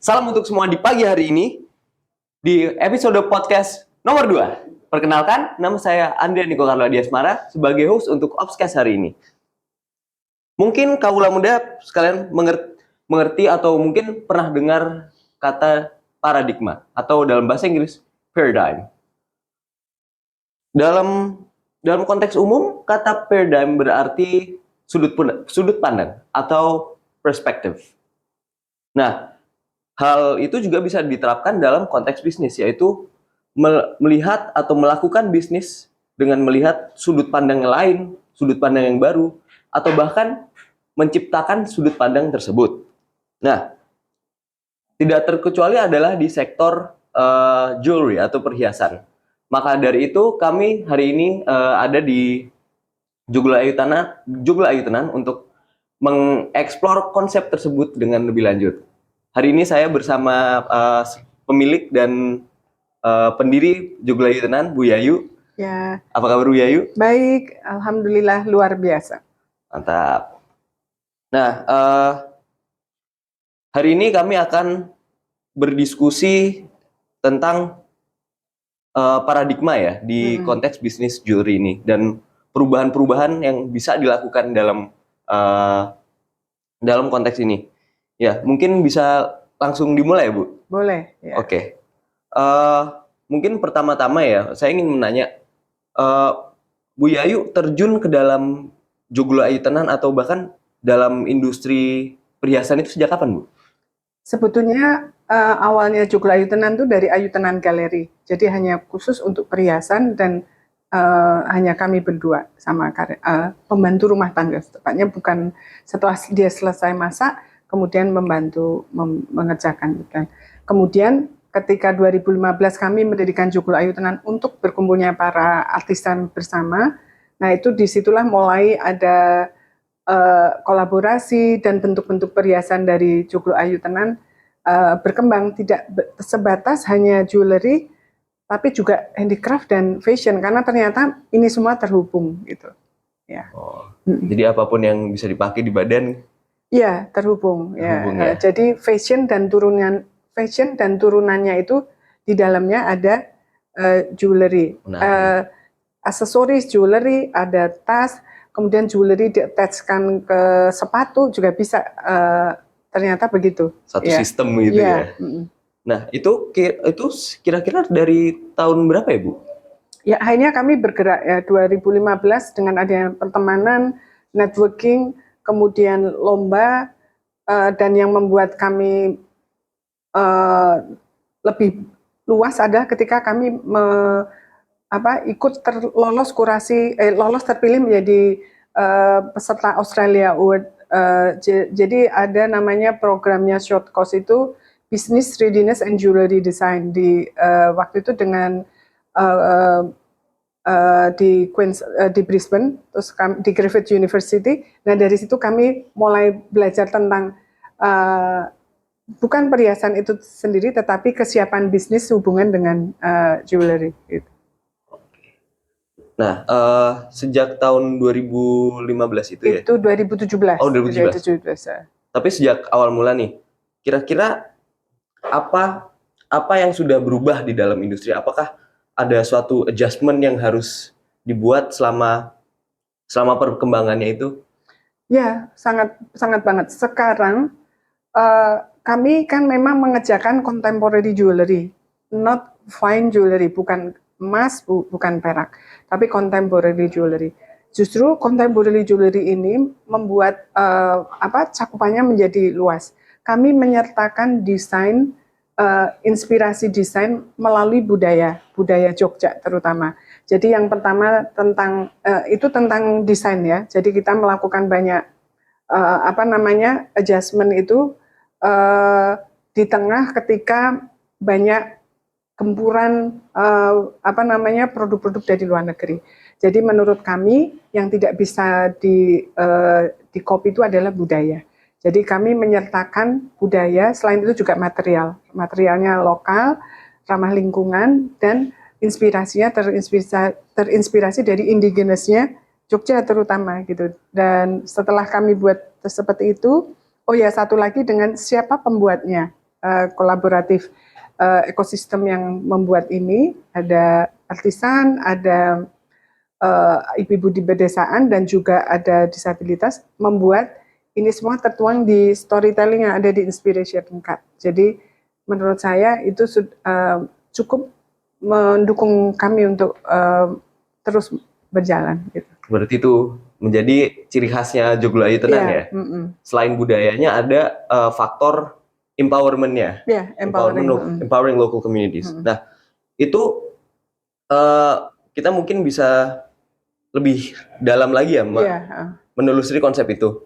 Salam untuk semua di pagi hari ini di episode podcast nomor 2. Perkenalkan, nama saya Andrea Niko Carlo Adiasmara sebagai host untuk Opscast hari ini. Mungkin kaula muda sekalian mengerti atau mungkin pernah dengar kata paradigma atau dalam bahasa Inggris paradigm. Dalam konteks umum, kata paradigm berarti sudut pandang atau perspektif. Nah, hal itu juga bisa diterapkan dalam konteks bisnis, yaitu melihat atau melakukan bisnis dengan melihat sudut pandang yang lain, sudut pandang yang baru, atau bahkan menciptakan sudut pandang tersebut. Nah, tidak terkecuali adalah di sektor jewelry atau perhiasan. Maka dari itu kami hari ini ada di Joglo Ayu Tenan untuk mengeksplor konsep tersebut dengan lebih lanjut. Hari ini saya bersama pemilik dan pendiri Joglo Ayu Tenan, Bu Yayu. Ya. Apa kabar Bu Yayu? Baik, alhamdulillah luar biasa. Mantap. Nah, hari ini kami akan berdiskusi tentang paradigma ya di konteks bisnis jewelry ini dan perubahan-perubahan yang bisa dilakukan dalam konteks ini. Ya, mungkin bisa langsung dimulai, Bu. Boleh. Ya. Oke. Mungkin pertama-tama ya, saya ingin menanya, Bu Yayu terjun ke dalam Joglo Ayu Tenan atau bahkan dalam industri perhiasan itu sejak kapan, Bu? Sebetulnya awalnya Joglo Ayu Tenan itu dari Ayu Tenan Gallery. Jadi hanya khusus untuk perhiasan dan hanya kami berdua sama pembantu rumah tangga. Tepatnya bukan setelah dia selesai masak, kemudian membantu mengerjakan. Kemudian ketika 2015 kami mendirikan Joglo Ayu Tenan untuk berkumpulnya para artisan bersama. Nah itu disitulah mulai ada kolaborasi dan bentuk-bentuk perhiasan dari Joglo Ayu Tenan berkembang, tidak sebatas hanya jewelry, tapi juga handicraft dan fashion, karena ternyata ini semua terhubung gitu. Ya. Jadi apapun yang bisa dipakai di badan. Iya, terhubung. Ya. Jadi fashion dan turunannya itu di dalamnya ada jewelry, aksesoris jewelry, ada tas. Kemudian jewelry di-attachkan ke sepatu juga bisa, ternyata begitu. Satu sistem gitu ya. Nah, itu kira-kira dari tahun berapa ya, Bu? Ya, akhirnya kami bergerak ya 2015 dengan adanya pertemanan, networking, kemudian lomba, dan yang membuat kami lebih luas adalah ketika kami lolos terpilih menjadi peserta Australia Award. Jadi ada namanya programnya short course itu Business Readiness and Jewelry Design di waktu itu dengan di Brisbane, terus di Griffith University. Nah dari situ kami mulai belajar tentang bukan perhiasan itu sendiri, tetapi kesiapan bisnis hubungan dengan jewelry. Gitu. Nah, sejak tahun 2015 itu ya? Itu 2017. Oh, 2017. Tapi sejak awal mula nih, kira-kira apa yang sudah berubah di dalam industri? Apakah ada suatu adjustment yang harus dibuat selama perkembangannya itu? Ya, sangat banget. Sekarang kami kan memang mengerjakan contemporary jewelry, not fine jewelry, bukan emas, bukan perak, tapi contemporary jewelry. Justru contemporary jewelry ini membuat cakupannya menjadi luas. Kami menyertakan desain, inspirasi desain melalui budaya Jogja terutama. Jadi yang pertama tentang desain ya. Jadi kita melakukan banyak adjustment itu di tengah ketika banyak gempuran produk-produk dari luar negeri. Jadi menurut kami yang tidak bisa di copy itu adalah budaya. Jadi kami menyertakan budaya, selain itu juga materialnya lokal, ramah lingkungan, dan inspirasinya terinspirasi dari indigenous-nya Jogja terutama gitu. Dan setelah kami buat seperti itu, oh ya satu lagi dengan siapa pembuatnya. kolaboratif ekosistem yang membuat ini. Ada artisan, ada ibu-ibu di pedesaan, dan juga ada disabilitas, membuat ini semua tertuang di storytelling yang ada di Inspiration Card. Jadi menurut saya itu cukup mendukung kami untuk terus berjalan. Gitu. Berarti itu menjadi ciri khasnya Joglo Ayu Tenang ya. Selain budayanya ada faktor empowerment-nya, empowering local communities. Nah itu kita mungkin bisa lebih dalam lagi ya, menelusuri konsep itu.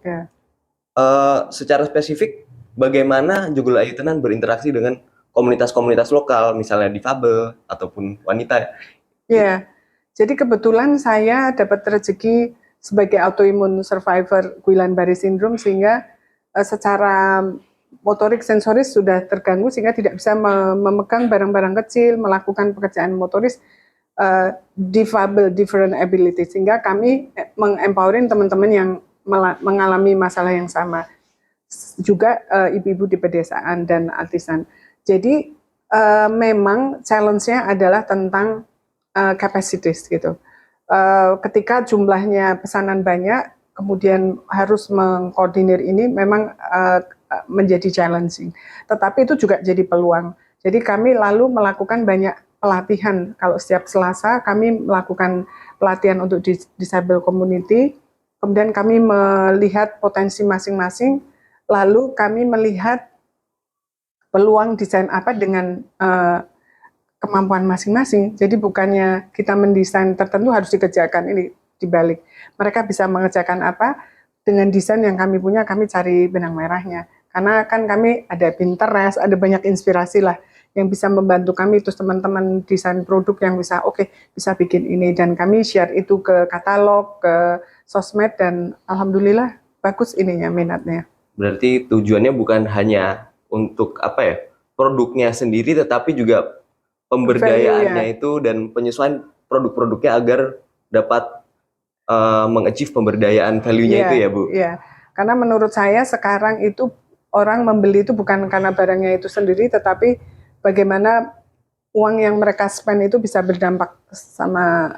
Secara spesifik, bagaimana Joglo Ayu Tenang berinteraksi dengan komunitas-komunitas lokal, misalnya difabel ataupun wanita? Ya, jadi kebetulan saya dapat rezeki sebagai autoimmune survivor Guillain-Barré syndrome, sehingga secara motorik sensoris sudah terganggu sehingga tidak bisa memegang barang-barang kecil, melakukan pekerjaan motoris. Difabel, different ability, sehingga kami mengempowering teman-teman yang mengalami masalah yang sama, juga ibu-ibu di pedesaan dan artisan. Jadi memang challenge-nya adalah tentang capacities gitu. Ketika jumlahnya pesanan banyak, kemudian harus mengkoordinir ini memang menjadi challenging. Tetapi itu juga jadi peluang. Jadi kami lalu melakukan banyak pelatihan. Kalau setiap Selasa kami melakukan pelatihan untuk disable community, kemudian kami melihat potensi masing-masing, lalu kami melihat peluang desain apa dengan kemampuan masing-masing. Jadi bukannya kita mendesain tertentu harus dikerjakan, ini dibalik. Mereka bisa mengerjakan apa dengan desain yang kami punya, kami cari benang merahnya. Karena kan kami ada Pinterest, ada banyak inspirasi lah yang bisa membantu kami, terus teman-teman desain produk yang bisa bisa bikin ini, dan kami share itu ke katalog, ke sosmed, dan alhamdulillah bagus ininya, minatnya. Berarti tujuannya bukan hanya untuk produknya sendiri, tetapi juga pemberdayaannya itu dan penyesuaian produk-produknya agar dapat mengachieve pemberdayaan value-nya itu ya Bu? Iya, karena menurut saya sekarang itu orang membeli itu bukan karena barangnya itu sendiri, tetapi bagaimana uang yang mereka spend itu bisa berdampak sama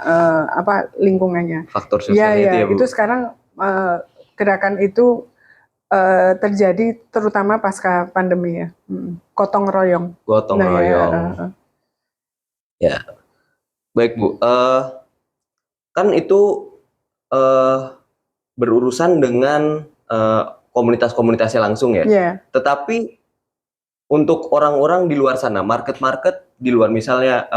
lingkungannya. Faktor sosialnya itu ya Bu? Itu sekarang gerakan itu terjadi terutama pasca pandemi ya. Gotong royong. Gotong royong. Ya, baik Bu. Kan itu berurusan dengan komunitas-komunitasnya langsung ya. Tetapi untuk orang-orang di luar sana, market-market di luar, misalnya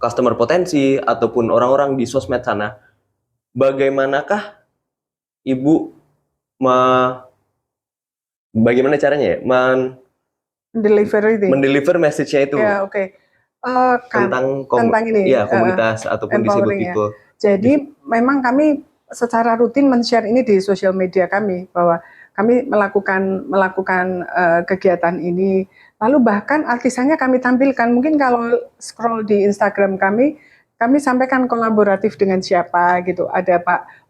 customer potensi ataupun orang-orang di sosmed sana, bagaimanakah Ibu bagaimana caranya ya mendeliver message-nya itu? Tentang ini, komunitas ataupun disabled people. Jadi memang kami secara rutin men-share ini di sosial media kami, bahwa kami melakukan kegiatan ini. Lalu bahkan artisannya kami tampilkan. Mungkin kalau scroll di Instagram kami sampaikan kolaboratif dengan siapa gitu. Ada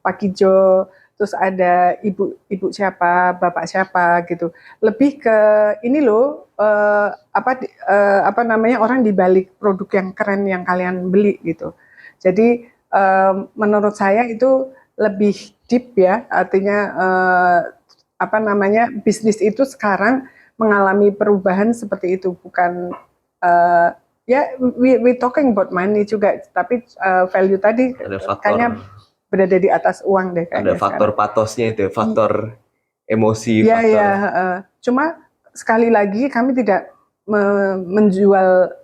Pak Kijo, terus ada ibu siapa, bapak siapa gitu. Lebih ke ini loh, orang di balik produk yang keren yang kalian beli gitu. Jadi menurut saya itu lebih deep ya, artinya bisnis itu sekarang mengalami perubahan seperti itu, bukan we talking about money juga, tapi value tadi kayaknya berada di atas uang deh kayaknya. Ada faktor sekarang patosnya itu, faktor emosi. Cuma sekali lagi kami tidak menjual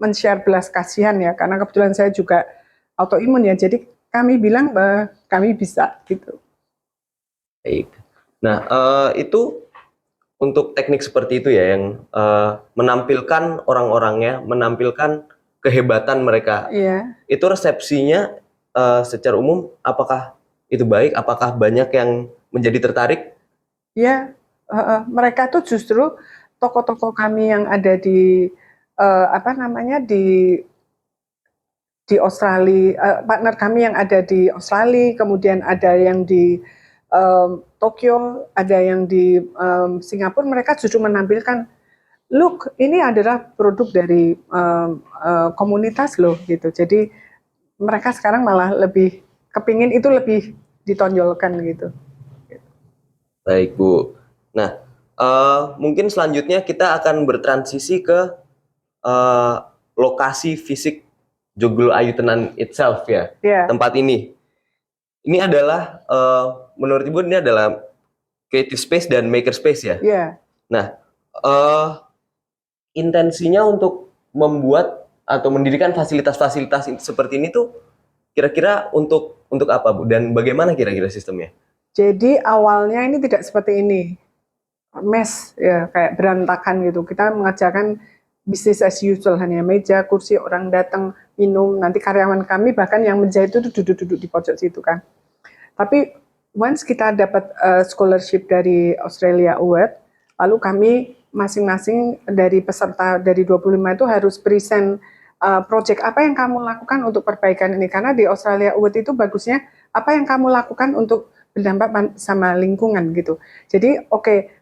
men-share belas kasihan ya, karena kebetulan saya juga autoimun ya, jadi kami bilang bahwa kami bisa gitu. Baik. Nah, itu untuk teknik seperti itu ya, yang menampilkan orang-orangnya, menampilkan kehebatan mereka. Itu resepsinya secara umum, apakah itu baik? Apakah banyak yang menjadi tertarik? Mereka tuh justru toko-toko kami yang ada di di Australia, partner kami yang ada di Australia, kemudian ada yang di Tokyo, ada yang di Singapura, mereka justru menampilkan, look, ini adalah produk dari komunitas loh gitu. Jadi mereka sekarang malah lebih kepingin itu lebih ditonjolkan gitu. Baik, Bu. Nah, mungkin selanjutnya kita akan bertransisi ke eh, lokasi fisik Joglo Ayu Tenan itself ya, Ya, tempat ini. Ini adalah, menurut Ibu ini adalah creative space dan maker space ya. ya. Nah, eh, intensinya untuk membuat atau mendirikan fasilitas-fasilitas seperti ini tuh kira-kira untuk apa, Bu? Dan bagaimana kira-kira sistemnya? Jadi awalnya ini tidak seperti ini, mess ya, kayak berantakan gitu. Kita mengerjakan bisnis as usual, hanya meja, kursi, orang datang minum. Nanti karyawan kami bahkan yang menjahit itu duduk-duduk di pojok situ kan. Tapi once kita dapat scholarship dari Australia Award, lalu kami masing-masing dari peserta dari 25 itu harus present project apa yang kamu lakukan untuk perbaikan ini. Karena di Australia Award itu bagusnya apa yang kamu lakukan untuk berdampak sama lingkungan gitu. Jadi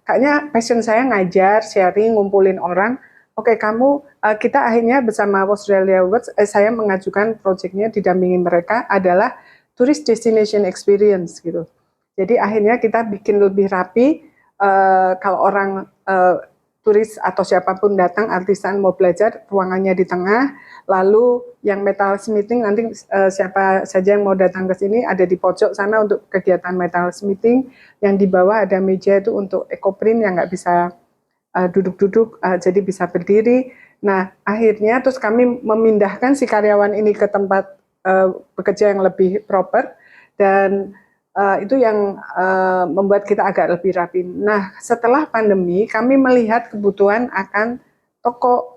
kayaknya passion saya ngajar, sharing, ngumpulin orang. Kamu kita akhirnya bersama Australia Awards, saya mengajukan proyeknya didampingi mereka adalah tourist destination experience gitu. Jadi akhirnya kita bikin lebih rapi. Kalau orang turis atau siapapun datang, artisan mau belajar, ruangannya di tengah. Lalu yang metal smithing nanti siapa saja yang mau datang ke sini ada di pojok sana untuk kegiatan metal smithing. Yang di bawah ada meja itu untuk ekoprint yang nggak bisa duduk-duduk, jadi bisa berdiri. Nah, akhirnya terus kami memindahkan si karyawan ini ke tempat bekerja yang lebih proper, dan itu yang membuat kita agak lebih rapi. Nah, setelah pandemi, kami melihat kebutuhan akan toko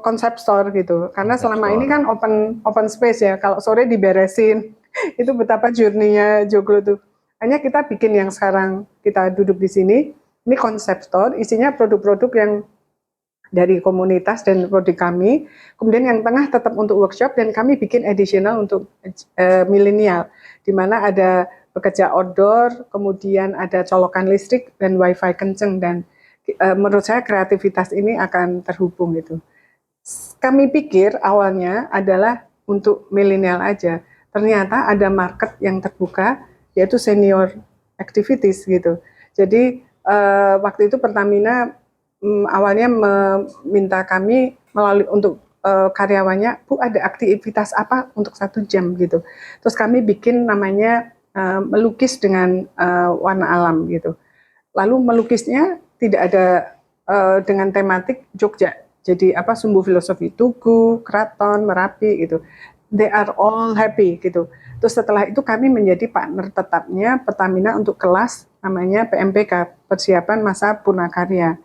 konsep store gitu, karena Konsep selama ini store. kan open space ya. Kalau sore diberesin, itu betapa journey-nya Joglo tuh. Hanya kita bikin yang sekarang kita duduk di sini. Ini konsep store, isinya produk-produk yang dari komunitas dan produk kami. Kemudian yang tengah tetap untuk workshop, dan kami bikin additional untuk milenial, di mana ada pekerja outdoor, kemudian ada colokan listrik dan wifi kenceng, dan menurut saya kreativitas ini akan terhubung gitu. Kami pikir awalnya adalah untuk milenial aja, ternyata ada market yang terbuka, yaitu senior activities gitu. Jadi waktu itu Pertamina awalnya meminta kami melalui untuk karyawannya, Bu ada aktivitas apa untuk 1 jam gitu. Terus kami bikin namanya melukis dengan warna alam gitu. Lalu melukisnya tidak ada dengan tematik Jogja. Jadi Sumbu Filosofi Tugu, Keraton, Merapi gitu. They are all happy gitu. Terus setelah itu kami menjadi partner tetapnya Pertamina untuk kelas namanya PMPK, Persiapan Masa Purnakarya.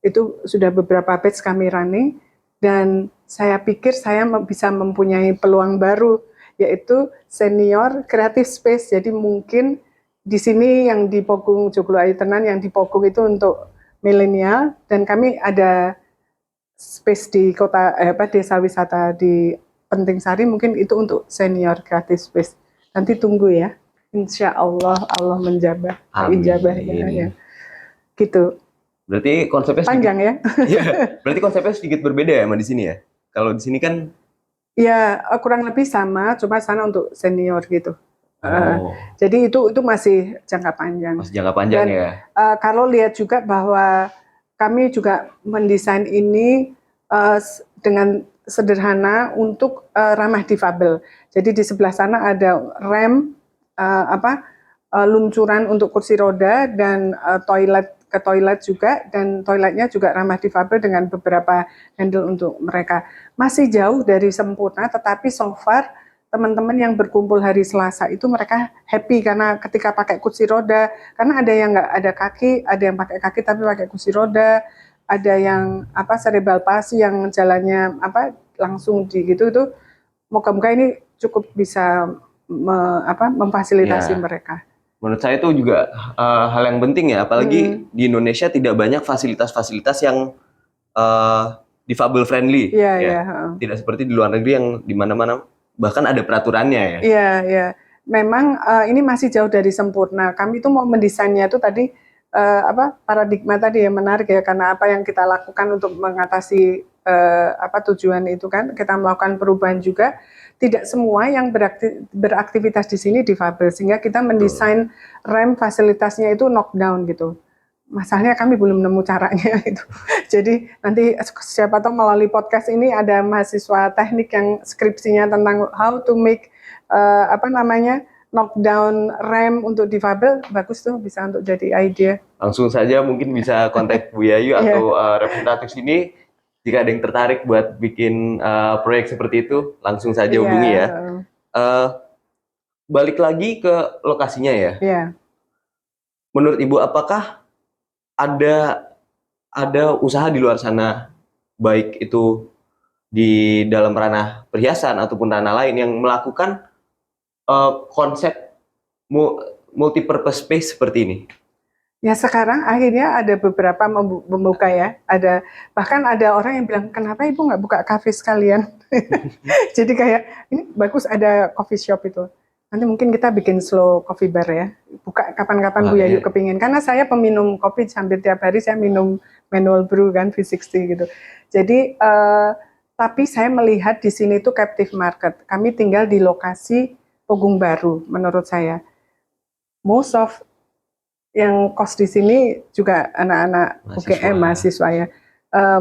Itu sudah beberapa batch kami running, dan saya pikir saya bisa mempunyai peluang baru, yaitu senior creative space. Jadi mungkin di sini yang di Pogung Joglo Ayu Tenan, yang di Pogung itu untuk milenial, dan kami ada space di desa wisata di Penting Sari, mungkin itu untuk senior creative space. Nanti tunggu ya. Insya Allah Allah menjabah. Amin. Ya. Gitu. Berarti konsepnya panjang ya. Iya, berarti konsepnya sedikit berbeda ya sama di sini ya. Kalau di sini kan ya kurang lebih sama, cuma sana untuk senior gitu. Jadi itu masih jangka panjang. Masih jangka panjang. Dan, ya. Kalau lihat juga bahwa kami juga mendesain ini dengan sederhana untuk ramah difabel. Jadi di sebelah sana ada rem luncuran untuk kursi roda, dan ke toilet juga, dan toiletnya juga ramah difabel dengan beberapa handle untuk mereka. Masih jauh dari sempurna, tetapi so far teman-teman yang berkumpul hari Selasa itu mereka happy karena ketika pakai kursi roda, karena ada yang nggak ada kaki, ada yang pakai kaki tapi pakai kursi roda, ada yang cerebral palsy yang jalannya langsung di gitu. Itu moga-moga ini cukup bisa memfasilitasi mereka. Menurut saya itu juga hal yang penting ya, apalagi di Indonesia tidak banyak fasilitas-fasilitas yang difabel friendly. Tidak seperti di luar negeri yang di mana-mana bahkan ada peraturannya ya. Iya. memang ini masih jauh dari sempurna. Kami tuh mau mendesainnya itu tadi paradigma tadi yang menarik ya, karena apa yang kita lakukan untuk mengatasi tujuan itu kan kita melakukan perubahan juga. Tidak semua yang beraktivitas di sini difabel, sehingga kita mendesain rem fasilitasnya itu knockdown gitu. Masalahnya kami belum nemu caranya itu. Jadi nanti siapa tahu melalui podcast ini ada mahasiswa teknik yang skripsinya tentang how to make knockdown rem untuk difabel, bagus tuh, bisa untuk jadi idea. Langsung saja mungkin bisa kontak Bu Yayu atau representatif sini. Jika ada yang tertarik buat bikin proyek seperti itu, langsung saja hubungi ya. Balik lagi ke lokasinya ya. Menurut Ibu, apakah ada usaha di luar sana, baik itu di dalam ranah perhiasan ataupun ranah lain, yang melakukan konsep multi-purpose space seperti ini? Ya, sekarang akhirnya ada beberapa membuka ya. Bahkan ada orang yang bilang, kenapa Ibu nggak buka kafe sekalian? Jadi kayak, ini bagus ada coffee shop itu. Nanti mungkin kita bikin slow coffee bar ya. Buka kapan-kapan Bu Yayu kepingin. Karena saya peminum kopi hampir tiap hari, saya minum manual brew kan, V60 gitu. Jadi, tapi saya melihat di sini tuh captive market. Kami tinggal di lokasi Pogung Baru, menurut saya. Most of yang kos di sini juga anak-anak UGM mahasiswa ya.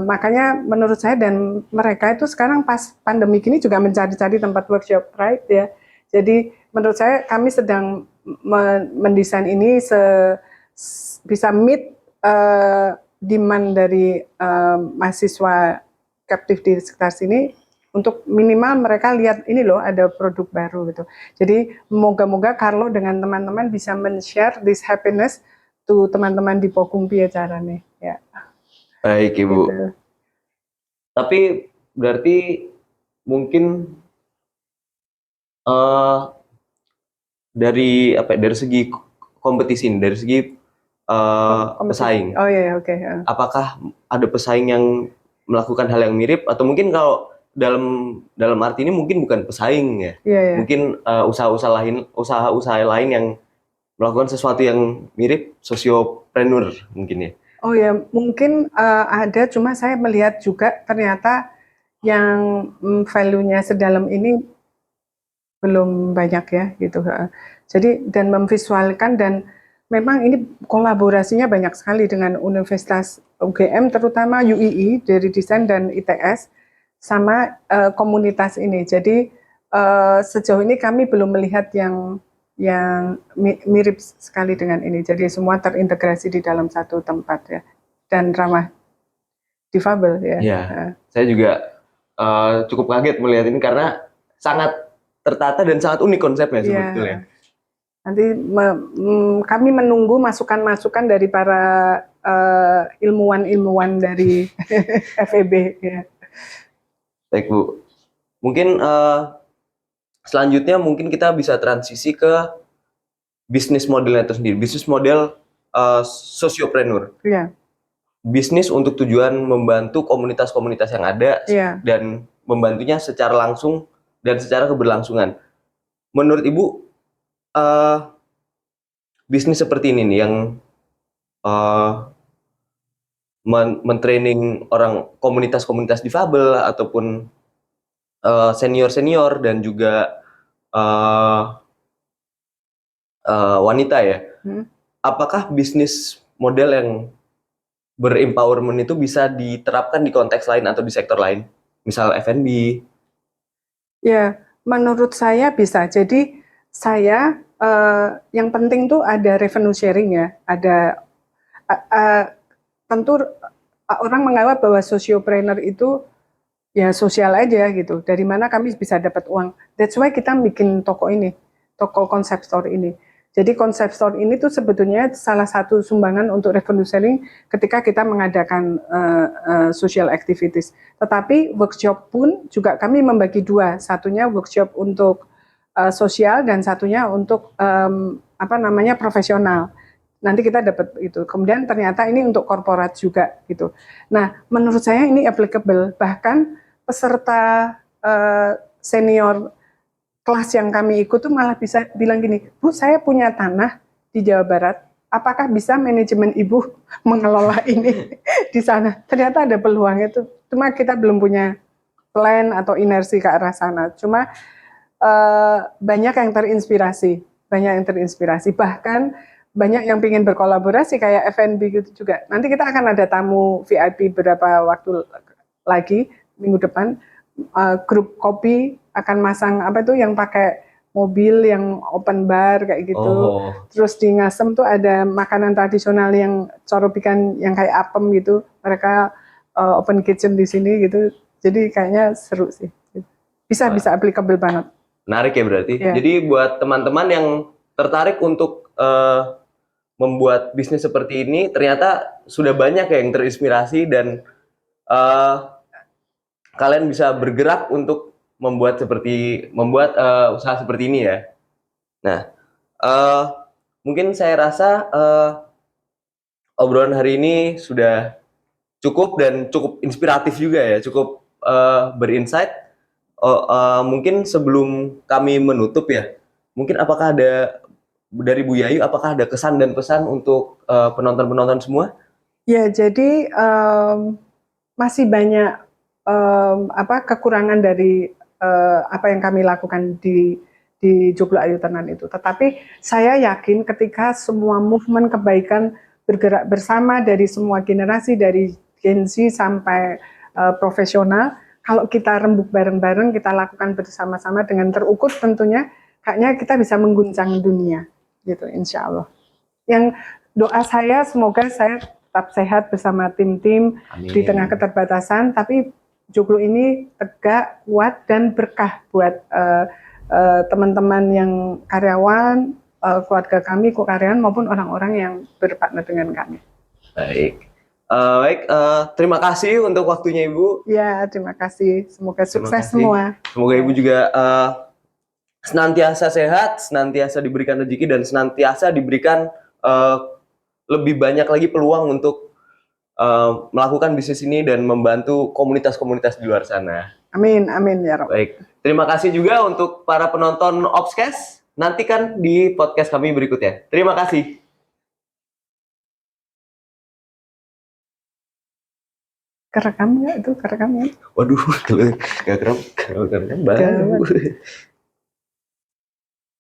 Makanya menurut saya, dan mereka itu sekarang pas pandemi ini juga mencari-cari tempat workshop, right ya. Jadi menurut saya kami sedang mendesain ini bisa meet demand dari mahasiswa captive di sekitar sini, untuk minimal mereka lihat ini loh ada produk baru gitu. Jadi moga-moga Carlo dengan teman-teman bisa men-share this happiness to teman-teman di Pogung Piye carane ya. Baik Ibu. Gitu. Tapi berarti mungkin dari segi kompetisi, dari segi pesaing. Oh iya, oke. Apakah ada pesaing yang melakukan hal yang mirip, atau mungkin kalau dalam arti ini mungkin bukan pesaing ya. Mungkin usaha-usaha lain yang melakukan sesuatu yang mirip, sosiopreneur mungkin ya. Oh ya, mungkin ada, cuma saya melihat juga ternyata yang value-nya sedalam ini belum banyak ya gitu. Jadi dan memvisualkan, dan memang ini kolaborasinya banyak sekali dengan Universitas UGM, terutama UII dari desain dan ITS sama komunitas ini. Jadi sejauh ini kami belum melihat yang mirip sekali dengan ini. Jadi semua terintegrasi di dalam satu tempat ya, dan ramah difabel ya. Ya, saya juga cukup kaget melihat ini karena sangat tertata dan sangat unik konsepnya sebetulnya. Nanti kami menunggu masukan-masukan dari para ilmuwan-ilmuwan dari FEB ya. Baik Bu, mungkin selanjutnya mungkin kita bisa transisi ke bisnis modelnya itu sendiri, bisnis model sosiopreneur. Iya. Bisnis untuk tujuan membantu komunitas-komunitas yang ada dan membantunya secara langsung dan secara keberlangsungan. Menurut Ibu, bisnis seperti ini nih yang mentraining orang komunitas-komunitas difabel ataupun senior-senior dan juga wanita ya. Apakah bisnis model yang berempowerment itu bisa diterapkan di konteks lain atau di sektor lain, misal F&B? Ya, menurut saya bisa. Jadi saya yang penting tuh ada revenue sharing ya. Ada tentu orang menganggap bahwa sosiopreneur itu ya sosial aja gitu. Dari mana kami bisa dapat uang? That's why kita bikin toko ini, toko konsep store ini. Jadi konsep store ini tuh sebetulnya salah satu sumbangan untuk revenue sharing ketika kita mengadakan social activities. Tetapi workshop pun juga kami membagi dua, satunya workshop untuk sosial dan satunya untuk profesional. Nanti kita dapat itu. Kemudian ternyata ini untuk korporat juga gitu. Nah, menurut saya ini applicable. Bahkan peserta senior kelas yang kami ikut tuh malah bisa bilang gini, Bu, saya punya tanah di Jawa Barat, apakah bisa manajemen Ibu mengelola ini di sana? Ternyata ada peluangnya tuh, cuma kita belum punya plan atau inersi ke arah sana. Cuma banyak yang terinspirasi, bahkan banyak yang ingin berkolaborasi kayak F&B gitu juga. Nanti kita akan ada tamu VIP beberapa waktu lagi minggu depan, grup kopi akan masang apa itu yang pakai mobil yang open bar kayak gitu. Oh, Terus di Ngasem tuh ada makanan tradisional yang corobikan yang kayak apem gitu. Mereka open kitchen di sini gitu. Jadi kayaknya seru sih. Bisa applicable banget. menarik ya berarti. Ya. Jadi buat teman-teman yang tertarik untuk membuat bisnis seperti ini, ternyata sudah banyak yang terinspirasi dan kalian bisa bergerak untuk membuat usaha seperti ini ya. Nah, mungkin saya rasa obrolan hari ini sudah cukup dan cukup inspiratif juga ya, cukup berinsight. Mungkin sebelum kami menutup ya, mungkin apakah ada dari Bu Yayu, apakah ada kesan dan pesan untuk penonton-penonton semua? Ya, jadi masih banyak kekurangan dari apa yang kami lakukan di Joglo Ayu Tenan itu. Tetapi saya yakin ketika semua movement kebaikan bergerak bersama dari semua generasi, dari Gen Z sampai profesional, kalau kita rembuk bareng-bareng, kita lakukan bersama-sama dengan terukur tentunya, kayaknya kita bisa mengguncang dunia, gitu, insya Allah. Yang doa saya semoga saya tetap sehat bersama tim-tim di tengah keterbatasan, tapi Joglo ini tegak, kuat, dan berkah buat teman-teman yang karyawan, keluarga kami, karyawan maupun orang-orang yang berpartner dengan kami. Baik. Terima kasih untuk waktunya Ibu. Ya, terima kasih. Semoga sukses semua. Semoga Ibu juga senantiasa sehat, senantiasa diberikan rezeki, dan senantiasa diberikan lebih banyak lagi peluang untuk melakukan bisnis ini dan membantu komunitas-komunitas di luar sana. Amin, amin ya Rob. Baik, terima kasih juga untuk para penonton Opscast. Nantikan di podcast kami berikutnya. Terima kasih. Kerekam nggak itu? Kerekam ya? Waduh, kalau nggak kerekam baru.